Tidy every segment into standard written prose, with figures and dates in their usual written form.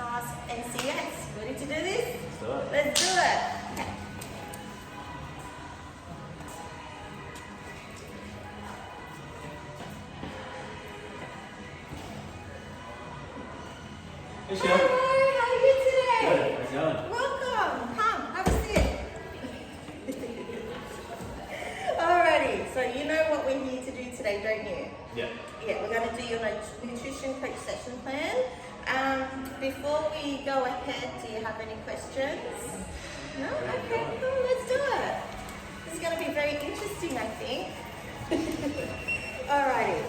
task NCS. Ready to do this? Let's do it. Let's do it. Okay. Hey, Hello, Sheila. how are you today? Good. How's it going? Welcome. Come, have a seat. Alrighty, so you know what we're here to do today, don't you? Yeah. Yeah, we're going to do your nutrition coach session plan. Before we go ahead, do you have any questions? No? Okay, cool, let's do it. This is going to be very interesting, I think. Alrighty.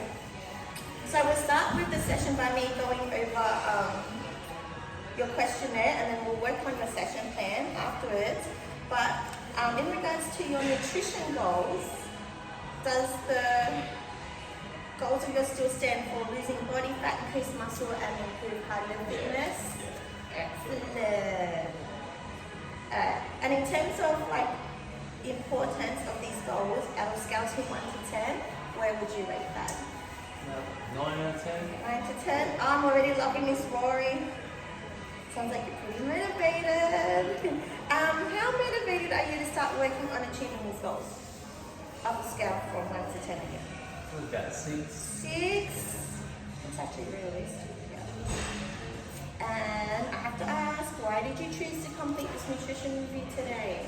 So we'll start with the session by me going over your questionnaire, and then we'll work on your session plan afterwards. But in regards to your nutrition goals, does the goals of yours still stand for losing body fat, increase muscle, and improve cardio fitness? Excellent. And in terms of like importance of these goals, out of scale to 1 to 10, where would you rate that? 9 out of 10. 9 to 10. I'm already loving this, Rory. Sounds like you're pretty motivated. How motivated are you to start working on achieving these goals? Up a scale from 1 to 10 again. We've got 6. 6. That's actually realistic. Yeah. And I have to ask, why did you choose to complete this nutrition review today?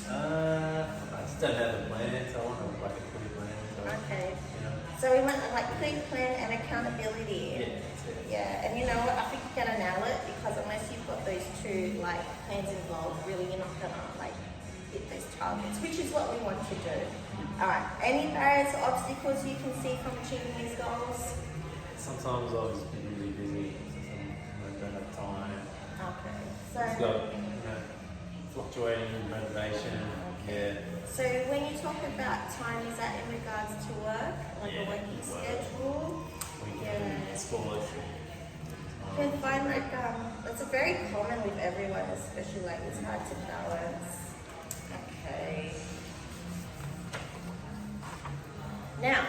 I just don't have a plan, so I want to like a clear plan. So, Okay. you know. So we want like clear plan and accountability. Yeah, that's it. Yeah, and you know what? I think you're gonna nail it, because unless you've got those two like plans involved, really you're not gonna like hit those targets, which is what we want to do. All right. Any barriers or obstacles you can see from achieving these goals? Sometimes I was really busy, sometimes I don't have time. Okay. It's So got, fluctuating motivation. Yeah. so when you talk about time, is that in regards to work, like a working work. schedule? Weekend, Yeah. sports. I can find like it's very common with everyone, especially like it's hard to balance. Okay. Now,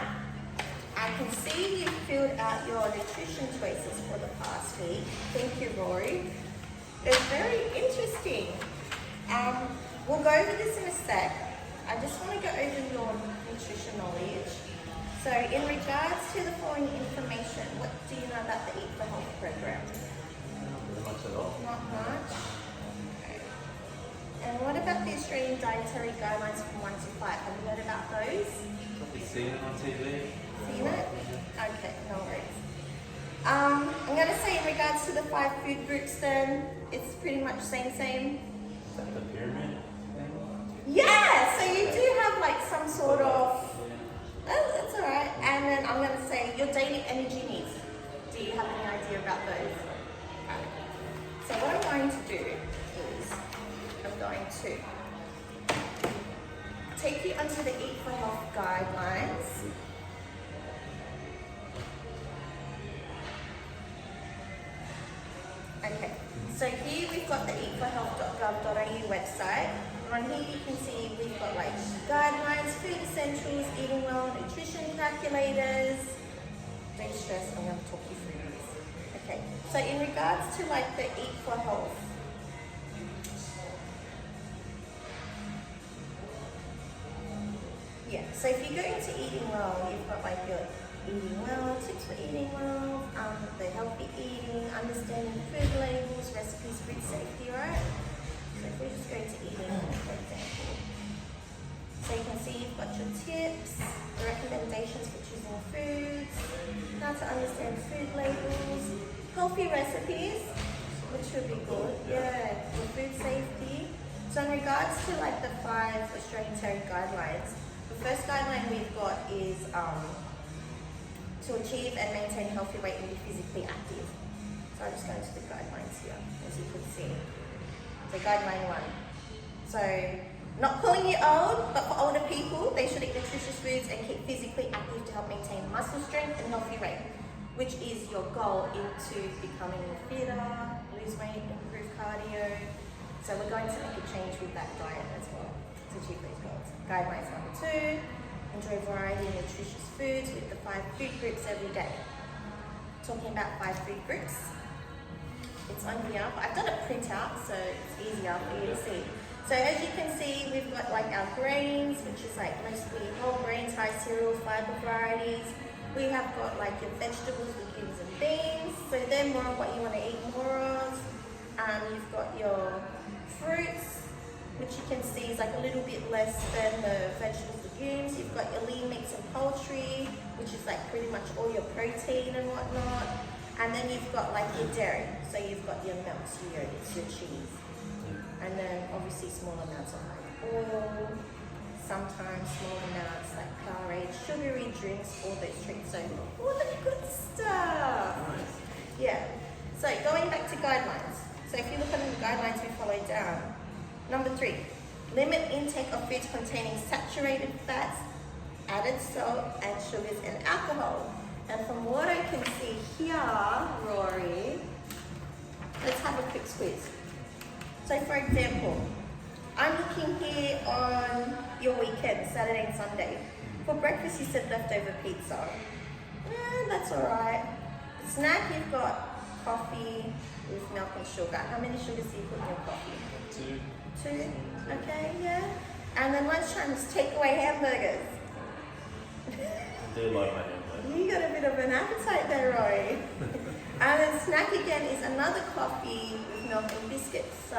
I can see you filled out your nutrition choices for the past week. Thank you, Rory. It's very interesting. We'll go over this in a sec. I just want to go over your nutrition knowledge. So in regards to the following information, what do you know about the Eat for Health program? Not really much at all. Not much. Okay. And what about the Australian Dietary Guidelines from 1 to 5? Have you heard about those? Probably seen it on TV. Seen it? Okay, no worries. I'm going to say in regards to the 5 food groups then, it's pretty much same. Is that the pyramid thing? Yeah, so you do have like some sort of, Yeah. that's alright. And then I'm going to say your daily energy needs. Do you have any idea about those? Okay. So what I'm going to do is, I'm going to take you onto the Eat for Health guidelines. Okay, so here we've got the eatforhealth.gov.au website. On here you can see we've got like guidelines, food essentials, eating well, nutrition calculators. Don't stress, I'm going to talk you through this. Okay, so in regards to like the Eat for Health, yeah, so if you go into eating well, you've got like your eating well, tips for eating well, the healthy eating, understanding food labels, recipes, food safety, right? So if we just go to eating well, for example. So you can see you've got your tips, the recommendations for choosing foods, how to understand food labels, healthy recipes, which would be good, yeah, your food safety. So in regards to like the 5 Australian Dietary Guidelines, the first guideline we've got is to achieve and maintain a healthy weight and be physically active. So I'll just go into the guidelines here, as you can see. So guideline 1. So, not calling you old, but for older people, they should eat nutritious foods and keep physically active to help maintain muscle strength and healthy weight, which is your goal into becoming fitter, lose weight, improve cardio. So we're going to make a change with that diet as well to achieve those goals. Guidelines number 2. Enjoy a variety of nutritious foods with the 5 food groups every day. Talking about 5 food groups. it's on here. But I've done a printout, so it's easier for you to see. So as you can see, we've got like our grains, which is like mostly whole grains, high cereal, fiber varieties. We have got like your vegetables, legumes and beans. So they're more of what you want to eat more of. You've got your fruits, which you can see is like a little bit less than the vegetables, legumes. You've got your lean meats and poultry, which is like pretty much all your protein and whatnot. And then you've got like your dairy. So you've got your milks, your yogurts, your cheese. And then obviously small amounts of like oil, sometimes small amounts like Powerade, sugary drinks, all those treats. So all the good stuff. Nice. Yeah. So going back to guidelines. So if you look at the guidelines we follow down, number 3, limit intake of foods containing saturated fats, added salt and sugars and alcohol. And from what I can see here, Rory, let's have a quick squeeze. So for example, I'm looking here on your weekend, Saturday and Sunday. For breakfast you said leftover pizza. That's alright. Snack, you've got coffee with milk and sugar. How many sugars do you put in your coffee? 2. 2? Okay, yeah. And then lunchtime is takeaway hamburgers. I do like my hamburger. You got a bit of an appetite there, Roy. And then snack again is another coffee with milk and biscuits. So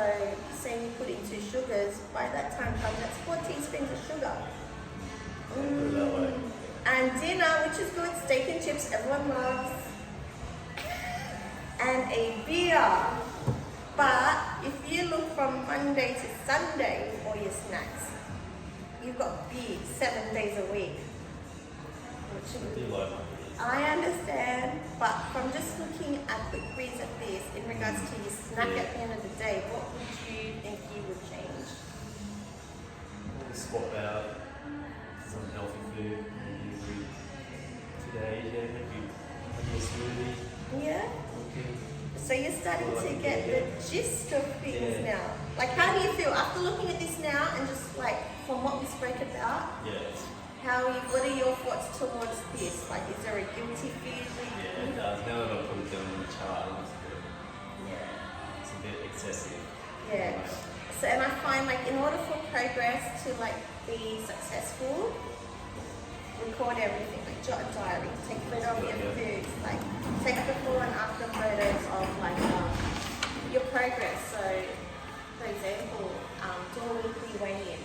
say you put in 2 sugars, by that time comes that's 4 teaspoons of sugar. Put it that way. And dinner, which is good, steak and chips, everyone loves. And a beer. But if you look from Monday to Sunday, all your snacks, you've got beer 7 days a week. Which I do like my beer. I understand, but from just looking at the quiz at this, in regards to your snack at the end of the day, what would you think you would change? I'll swap out some healthy food. Maybe today, maybe a smoothie. Yeah? Okay. So you're starting to get the gist of things now. Like, how do you feel after looking at this now and just like from what we spoke about? Yeah. What are your thoughts towards this? Like, is there a guilty feeling? Yeah, it does. Now that I've put it down on the chart, it's a bit excessive. Yeah. So, and I find like in order for progress to like be successful, record everything, like jot a diary, take a photo of your foods, like take before and after photos of like your progress. So, for example, do a weekly weigh-in.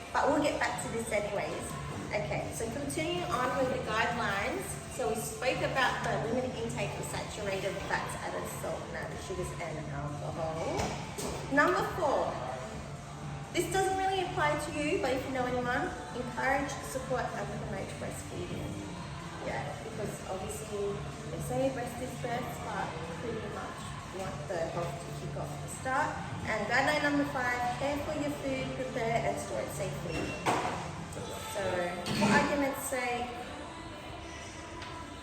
But we'll get back to this anyways. Okay, so continuing on with the guidelines. So we spoke about the limited intake of saturated fats, added salt, and added sugars, and alcohol. Number 4. This doesn't really apply to you, but if you know anyone, encourage, support, and promote breastfeeding. Yeah, because obviously they say breast is best, but pretty much you want the health to kick off the start. And guideline number 5, care for your food, prepare and store it safely. So, for argument's sake,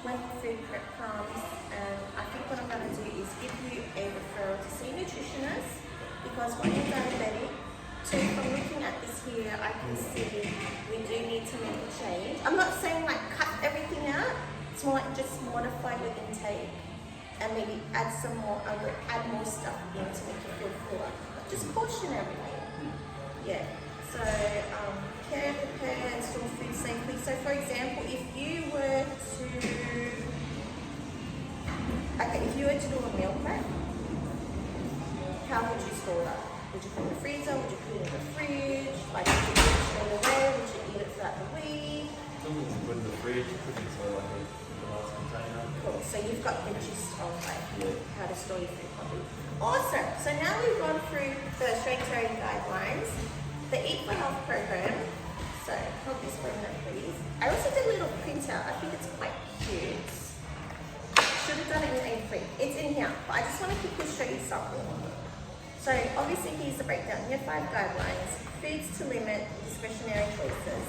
when food prep comes, and I think what I'm going to do is give you a referral to see a nutritionist, because when you're diabetic, so from looking at this here, I can see we do need to make a change. I'm not saying like cut everything out, it's more like just modify your intake and maybe add some more, add more stuff in to make you feel fuller. But just portion everything. Yeah. So, care, prepare, and store food safely. So, for example, if you were to do a meal prep, how would you store that? Would you put it in the freezer? Would you put it in the fridge? Like, would you eat it straight away? Would you eat it throughout the week? Something to put in the fridge, put it into like a glass container. Cool. So you've got the gist of like how to store your food properly. Awesome. So now we've gone through the Australian guidelines, the Eat for Health program. So hold this for a minute, please. I also did a little printout. I think it's quite cute. Should have done it in A3. It's in here, but I just want to quickly show you something. So obviously here's the breakdown. Here are 5 guidelines. Foods to limit discretionary choices.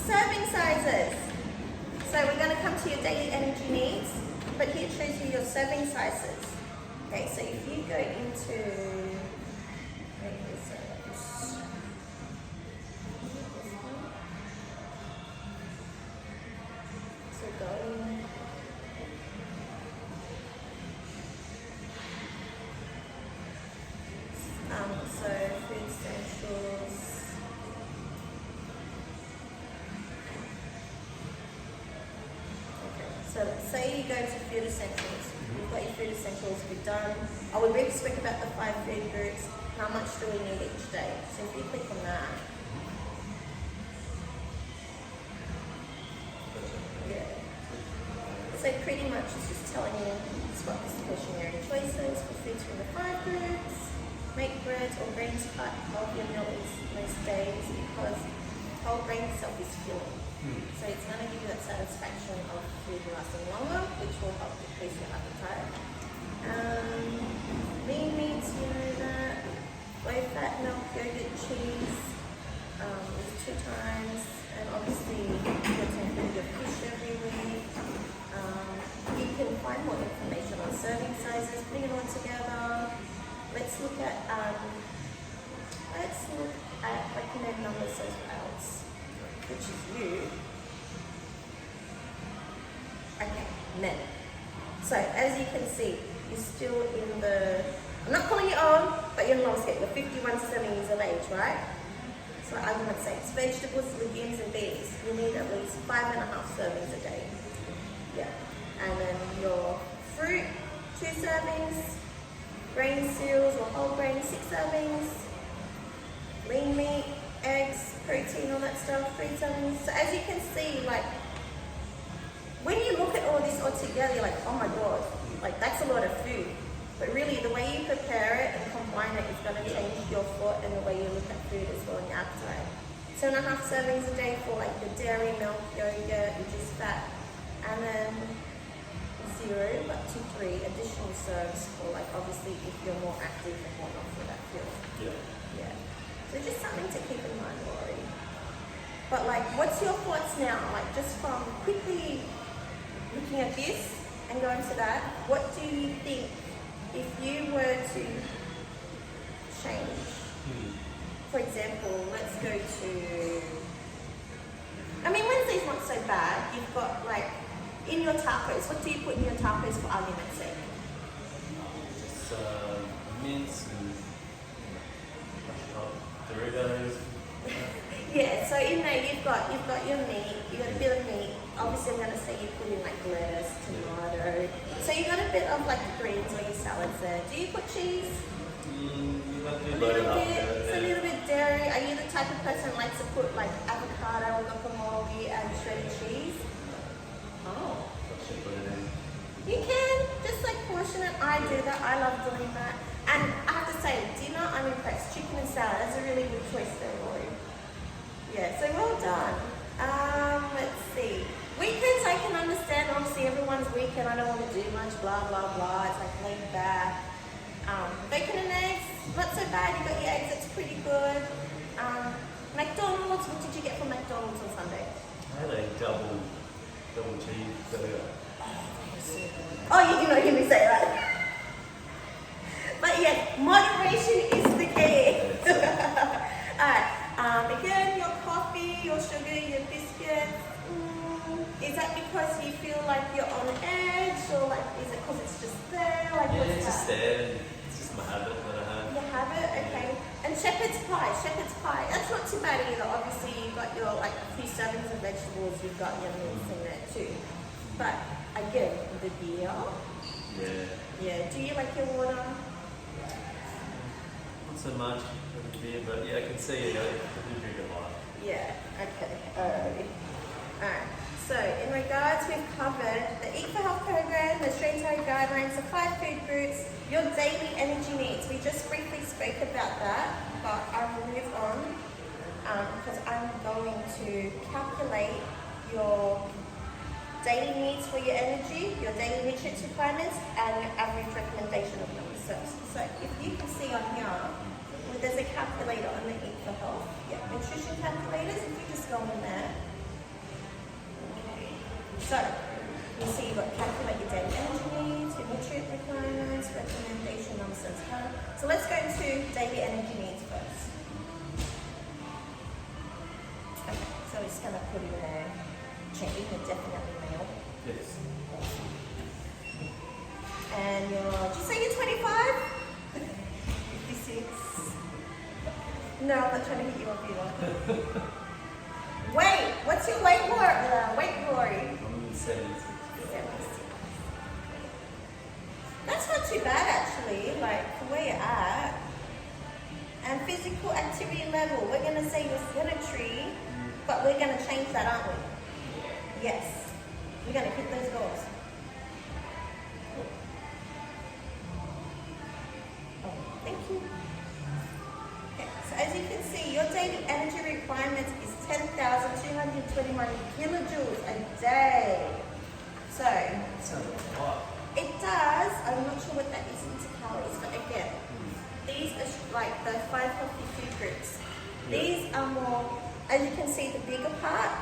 Serving sizes. So we're going to come to your daily energy needs, but here it shows you your serving sizes. Okay, so if you go into So say you go to food essentials. You've got your food essentials, we've done. Oh, we spoke about the 5 food groups. How much do we need each day? So if you click on that, yeah. So pretty much it's just telling you it's got discretionary choices for foods from the 5 groups. Make breads or grains part of your meals most days because whole grain itself is filling. So it's going to give you that satisfaction of food lasting longer, which will help decrease your appetite. Lean meats, you know that. Low fat milk, yogurt, cheese is 2 times, and obviously you get to include your fish every week. You can find more information on serving sizes, putting it all together. Let's look at recommend numbers as well, which is you. Okay, men. So as you can see, you're still in the, I'm not calling you old, but you're in low scale. You're 51 to 7 years of age, right? So I'm going to say it's vegetables, legumes and beans. You need at least 5.5 servings a day. Yeah. And then your fruit, 2 servings. Grain cereals or whole grain, 6 servings. Lean meat, eggs, protein, all that stuff, 3 servings. So as you can see, like, when you look at all this all together, you're like, oh my god, like that's a lot of food. But really, the way you prepare it and combine it is going to change your thought and the way you look at food as well and your appetite. 2.5 servings a day for like the dairy, milk, yogurt, which is fat, and then 0 up to 3 additional serves for like obviously if you're more active and whatnot for that fuel. Yeah. So just something to keep in mind, Laurie. But like, what's your thoughts now? Like just from quickly looking at this and going to that, what do you think if you were to change? For example, let's go to, I mean, Wednesday's not so bad. You've got like, in your tacos, what do you put in your tacos for argument's sake? Just mince and Doritos. Yeah, so in there you've got your meat, you've got a bit of meat. Obviously I'm gonna say you put in like lettuce, tomato. So you got a bit of like greens or your salads there. Do you put cheese? You have to A be loaded little up bit, there. it's a little bit dairy. Are you the type of person who likes to put like avocado, guacamole and shredded cheese? Oh. Should put it in. You can, just like portion it. I do that, I love doing that. And I have to say, dinner, I'm impressed. Chicken and salad, that's a really good choice there, Laurie. Yeah, so well done. Let's see. Weekends I can understand, obviously everyone's weekend, I don't want to do much, blah, blah, blah. It's like laid back. Bacon and eggs, not so bad. You got your eggs, that's pretty good. McDonald's, what did you get from McDonald's on Sunday? I had a double cheese burger. Oh, you did not hear me say that. But yeah, moderation is the key. Alright, again, your coffee, your sugar, your biscuits. Is that because you feel like you're on edge, or like is it because it's just there? Like Yeah, what's it's just that? there. It's just my habit that I have. Your habit, okay. And shepherd's pie, that's not too bad either. Obviously you've got your like a few servings of vegetables, you've got your meats in there too. But again, the beer. Yeah. Do you like your water? Not so much of the beer, but yeah, I can see it. I do drink a lot. Yeah. Okay. Alright. So in regards, we've covered the Eat for Health program, the Australian guidelines, the 5 food groups, your daily energy needs. We just briefly spoke about that, but I will move on because I'm going to calculate your daily needs for your energy, your daily nutrients requirements, and your average recommendation of numbers. So if you can see on here, there's a calculator on the Eat for Health. Yeah, nutrition calculators. If you just go in there. So, you see you've got calculate your daily energy needs, your nutrient requirements, recommendation numbers, and so on. So let's go into daily energy needs first. Okay, so we're just going to put in there, checking you're definitely male. Yes. And did you say you're 25? 56. No, I'm not trying to hit you up either. Wait, what's your weight, Laurie? I'm 76. 76. not too bad actually, like where you're at. And physical activity level, we're going to say you're sedentary, but we're going to change that, aren't we? Yes. We're going to hit those goals. Oh, thank you. Okay, so as you can see, your daily energy requirement is 10,221 kilojoules a day. So, Sounds like a lot. it does, I'm not sure what that is into calories, but again, these are like the 5 healthy food groups. These are more, as you can see, the bigger part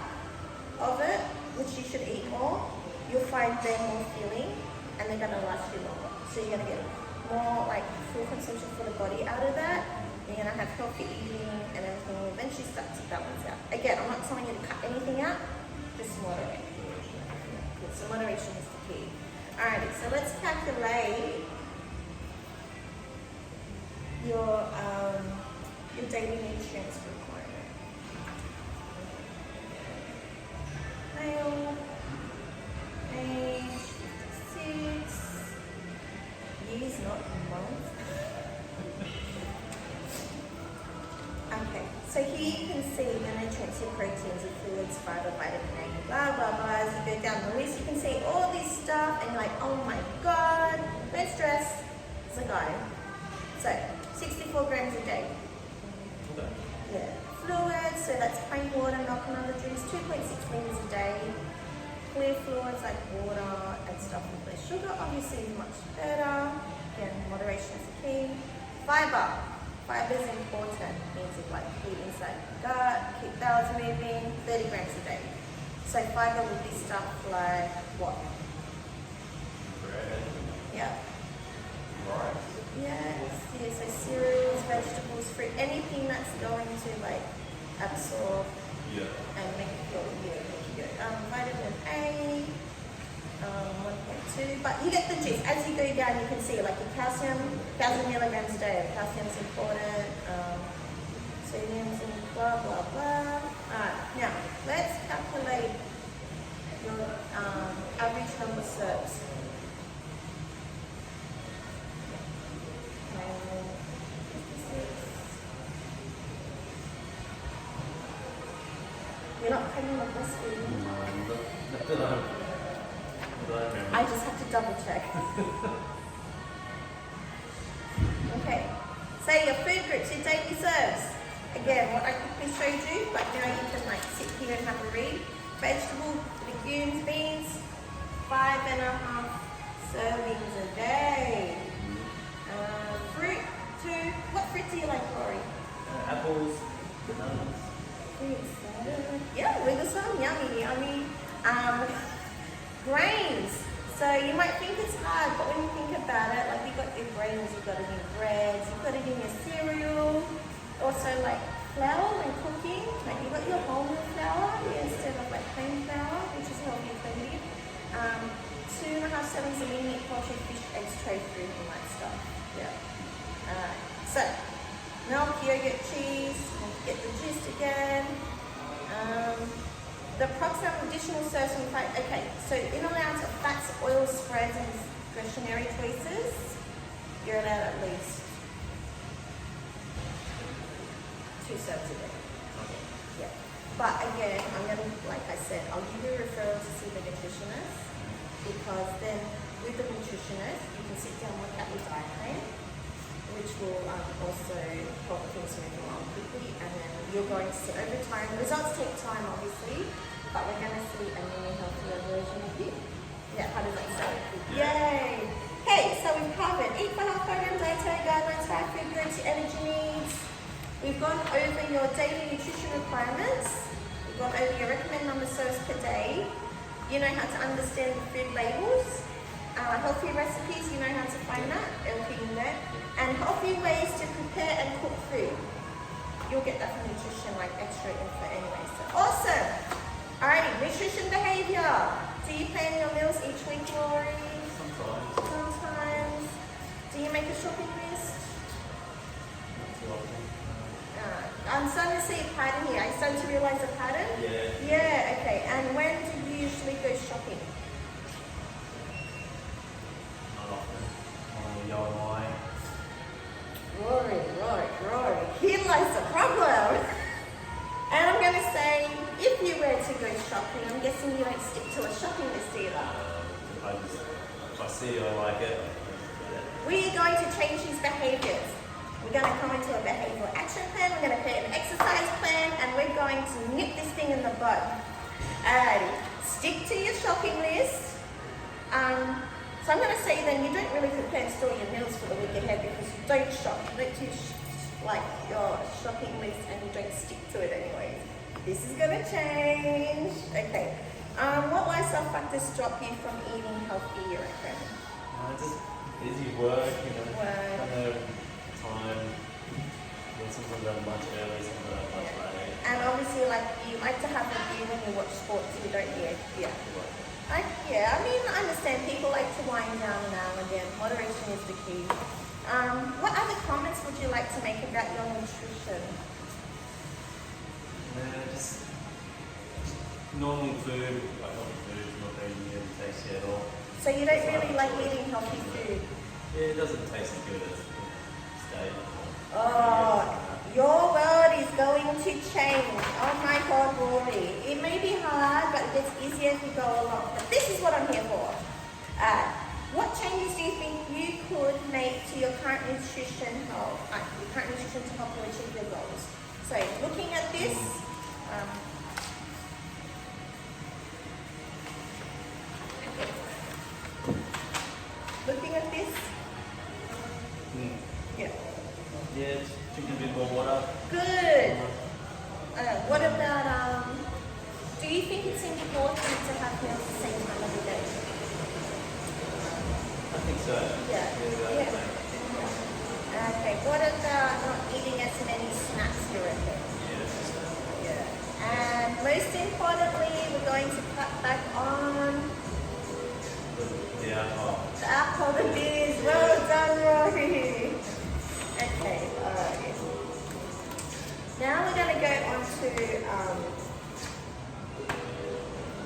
of it, which you should eat more, you'll find they're more filling and they're going to last you longer. So you're going to get more like full consumption for the body out of that. You're going to have healthy eating and everything will eventually start to balance out. Again, I'm not telling you to cut anything out, just moderate. So moderation is the key. Alrighty, so let's calculate your daily nutrients requirement. Male, age 56, years, not months. Okay, so here you can see the nutrients, your proteins, your fluids, fiber, vitamin A, blah, blah, blah. As you go down the list, you can see all this stuff and you're like, oh my God, don't stress, it's a guy. So, 64 grams a day. Okay. Yeah. Fluids, so that's plain water, milk and other drinks, 2.6 liters a day. Clear fluids like water and stuff with less sugar, obviously is much better. Again, moderation is the key. Fiber. Fiber is important. Means it like food inside the gut, keep bowels moving, 30 grams a day. So fiber will be stuff like what? Bread, Yeah. rice. Yes, yeah, so cereals, vegetables, fruit, anything that's going to like absorb Yeah. and make you feel good. Vitamin A, 1.2, but you get the gist. As you go down, you can see like the calcium, 1,000 milligrams a day. Calcium's important, sodium's in blah, blah, blah. Alright, now let's calculate your average number of serves. You're not pregnant or breastfeeding. I just have to double check. Okay. So your food groups, your daily serves. Again, what I quickly showed you, but now you can like sit here and have a read. Vegetable, legumes, beans, 5.5 servings a day. Fruit, 2. What fruit do you like, Rory? Apples, bananas. Yeah, with some yummy. Grains. So you might think it's hard, but when you think about it, like you've got your grains, you've got it in breads, you've got it in your cereal. Also like flour when cooking, like you've got your wholemeal flour instead of like plain flour, which is healthy and plenty. 2.5 servings of lean meat, poultry, fish, eggs, tofu, and that stuff. Yeah. So milk, yogurt, cheese, get the gist again. The approximate additional serves from fat. Okay, so in allowance of fats, oils, spreads, and discretionary choices, you're allowed at least 2 serves a day. Yeah. But again, I'm gonna, like I said, I'll give you a referral to see the nutritionist, because then with the nutritionist, you can sit down and look at your diet plan, which will also help things move along quickly, and then you're going to see over time. The results take time, obviously, but we're going to see a new healthier version of you. Yeah, how does that sound? Yay! Okay, so we've covered eat for health program, dietary guidelines, 5 food groups, your energy needs. We've gone over your daily nutrition requirements. We've gone over your recommended number of serves per day. You know how to understand the food labels. Healthy recipes, you know how to find that, everything in there. And healthy ways to prepare and cook food. You'll get that from nutrition, like extra info anyway. So awesome! Alrighty, nutrition behavior. Do you plan your meals each week, Rory? Sometimes. Sometimes. Do you make a shopping list? Not too often. I'm starting to see a pattern here. Are you starting to realize a pattern? Yeah. Yeah, okay. And when do you usually go shopping? Not often. see I like it. We are going to change his behaviours. We're going to come into a behavioural action plan, we're going to create an exercise plan, and we're going to nip this thing in the bud. Alrighty, stick to your shopping list. So I'm going to say then you don't really prepare and store your meals for the week ahead because you don't shop. You don't do like your shopping list and you don't stick to it anyways. This is going to change. Okay. What lifestyle factors stop you from eating healthy, you reckon? Just busy work, Work. kind of time. Sometimes I'm much early, sometimes I'm much late. And obviously, like, you like to have a view when you watch sports, you don't, yeah. I mean, I understand people like to wind down now and then. Moderation is the key. What other comments would you like to make about your nutrition? Just normal food, like healthy food, not very good, tasty at all. So you don't really like eating healthy food? Yeah, it doesn't taste as good as steak. Oh, your world is going to change. Oh my God, Rory. It may be hard, but it gets easier as you go along. But this is what I'm here for. What changes do you think you could make to your current nutrition to help you achieve your goals? So, looking at this, yeah. Yeah, just drink a bit more water. Good. What about, do you think it's important to have meals the same time every day? I think so. Yeah. Okay, what about not eating as many snacks, you reckon? Yeah. And most importantly, we're going to cut back on The alcohol. the alcohol, the beers. Well done, Rory. Okay, alright. Now we're going to go on to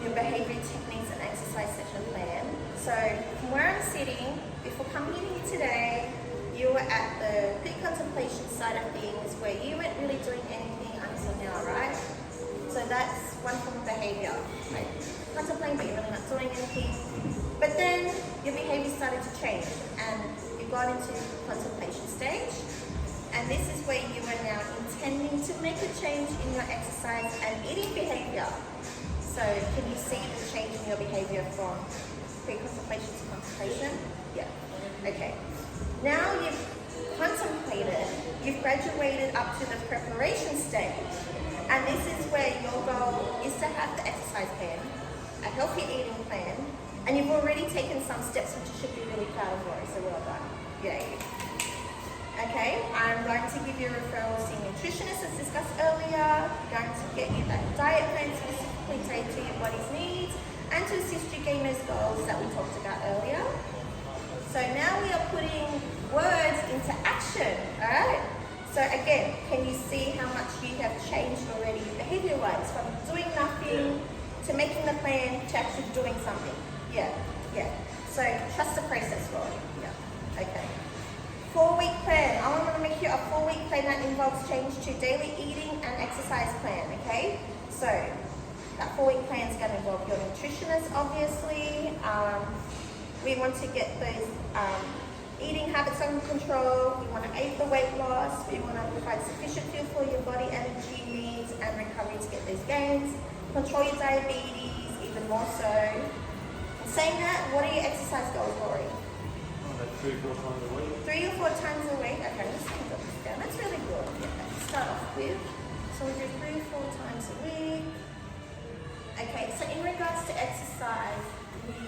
your behavioural techniques and exercise session plan. So from where I'm sitting, before coming in here today, you were at the pre-contemplation side of things where you weren't really doing anything until now, right? So that's one form of behaviour. Like contemplating, but you're really not doing anything. But then your behaviour started to change and you got into contemplation stage. And this is where you are now intending to make a change in your exercise and eating behaviour. So can you see the change in your behaviour from pre-contemplation to contemplation? Yeah. Okay. Now you've contemplated, you've graduated up to the preparation stage. And this is where your goal is to have the exercise plan, a healthy eating plan, and you've already taken some steps which you should be really proud of, Rory, so well done. Yay. Okay, I'm going to give you referrals to your nutritionist as discussed earlier. I'm going to get you that diet plan specifically tailored to your body's needs and to assist you gain those goals that we talked about earlier. So now we are putting words into action, alright? So again, can you see how much you have changed already behavior-wise from doing nothing to making the plan to actually doing something? Yeah. So trust the process, Rory. Yeah, okay. 4-week plan. I want to make you a 4-week plan that involves change to daily eating and exercise plan, okay? So that 4-week plan is going to involve your nutritionist, obviously. We want to get those eating habits under control. We want to aid the weight loss. We want to provide sufficient fuel for your body energy needs and recovery to get those gains. Control your diabetes, even more so. And saying that, what are your exercise goals, Rory? Like 3 or 4 times a week. 3 or 4 times a week. Okay, let's think of this down. That's really good. Yeah, let's start off with. So we do 3 or 4 times a week. Okay, so in regards to exercise,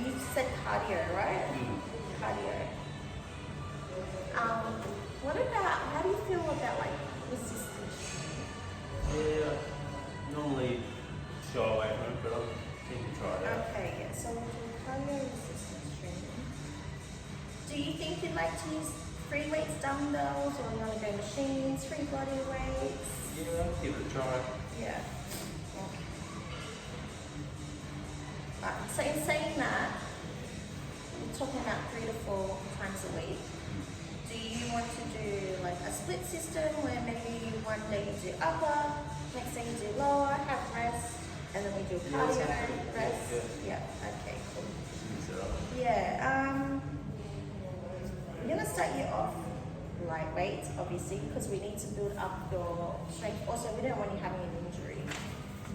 you said cardio, right? Cardio. What about, how do you feel about like resistance? Yeah, normally shy away from it, but I'm keen to try it out. Okay, yeah, so we'll do cardio resistance training. Do you think you'd like to use free weights, dumbbells, or you want to go machines, free body weights? Yeah, I'll give it a try. Yeah. So in saying that, we're talking about 3 to 4 times a week. Do you want to do like a split system where maybe one day you do upper, next day you do lower, have rest, and then we do cardio, rest? Yeah. Okay, cool. So, Yeah. start you off lightweight, obviously, because we need to build up your strength. Also, we don't want you having an injury.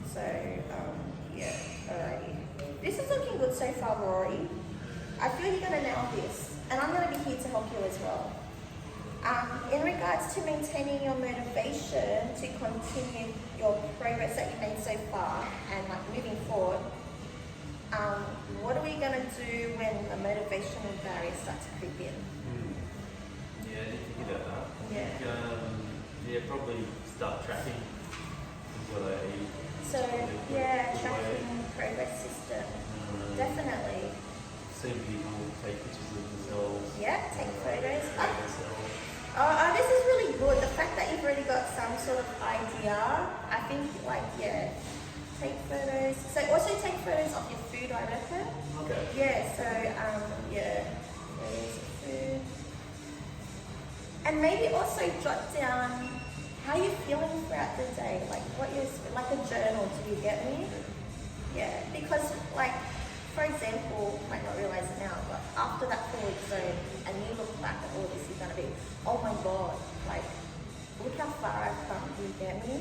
So, yeah, alrighty. This is looking good so far, Rory. I feel you're going to nail this, and I'm going to be here to help you as well. In regards to maintaining your motivation to continue your progress that you made so far and like moving forward, what are we going to do when the motivational barriers start to creep in? Yeah, I didn't think about that. Yeah. I think, yeah, probably start tracking what I eat. So, yeah, tracking progress system. Definitely. Seeing people take pictures of themselves. Yeah, take photos. Rate themselves. This is really good. The fact that you've already got some sort of idea, I think, like, yeah, take photos. So also take photos of your food, I reckon. Okay. Yeah, so, yeah, photos of food. And maybe also jot down how you're feeling throughout the day, like what you're, like a journal, do you get me? Yeah, because like, for example, you might not realize it now, but after that 4-week zone and you look back at all this, you're gonna be, oh my God, like, look how far I've come, do you get me?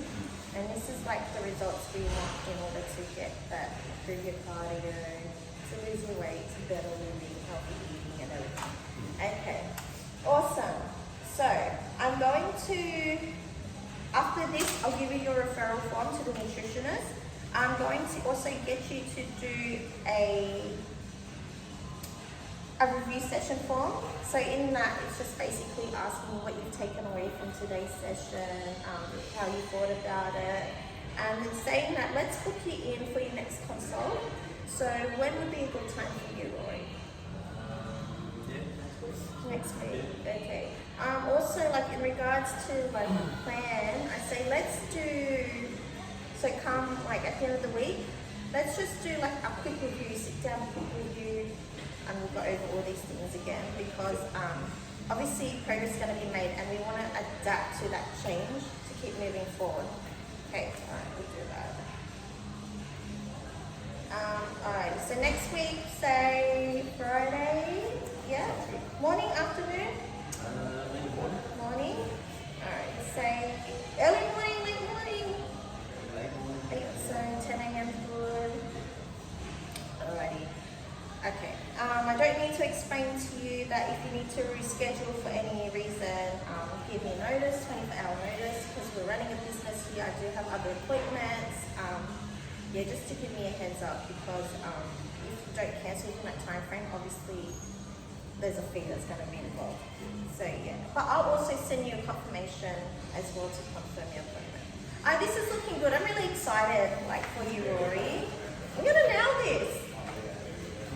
And this is like the results we want in order to get that, improve your cardio, to lose your weight, to better living, healthy eating and everything. Okay, awesome. So, I'm going to, after this, I'll give you your referral form to the nutritionist. I'm going to also get you to do a review session form. So in that, it's just basically asking what you've taken away from today's session, how you thought about it, and then saying that let's book you in for your next consult. So when would be a good time for you, Rory? Yeah, Next week, okay. Also, like in regards to like a plan, I say let's do, so come like at the end of the week, let's just do like a quick review, sit down, quick review, and we'll go over all these things again because obviously progress is going to be made and we want to adapt to that change to keep moving forward. Okay, alright, we'll do that. Alright, so next week, say Friday, yeah? Morning, afternoon? maybe one. Morning? Alright, say early morning, late morning? Late, so 10 a.m. is good. Alrighty. Okay. I don't need to explain to you that if you need to reschedule for any reason, give me notice, 24-hour notice, because we're running a business here. I do have other appointments. Yeah, just to give me a heads up because if you don't cancel within that time frame, obviously there's a fee that's going to be involved. So yeah, but I'll also send you a confirmation as well to confirm your appointment. This is looking good. I'm really excited, like for you, Rory. We're gonna nail this.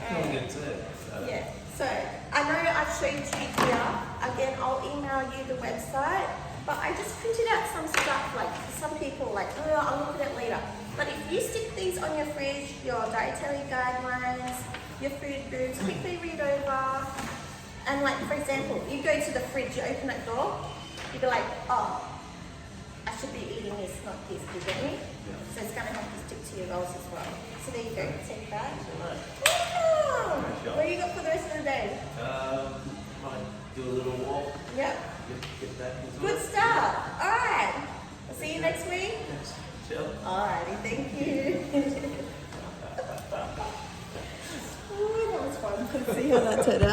I'm good too. Yeah. So I know I've showed you here. Again, I'll email you the website. But I just printed out some stuff. Like some people, like, oh, I'll look at it later. But if you stick these on your fridge, your dietary guidelines, your food groups, quickly read over. And like, for example, you go to the fridge, you open that door, you be like, oh, I should be eating this, not this, do you get me? Yeah. So it's gonna help you stick to your goals as well. So there you go, take that. Alright. Wow. Nice job. What do you got for the rest of the day? Might do a little walk. Yep. Get back into Good it. start. Alright. I'll see you next week. Thanks. Chill. Alrighty, thank you. Ooh, that was fun. See how that turned out.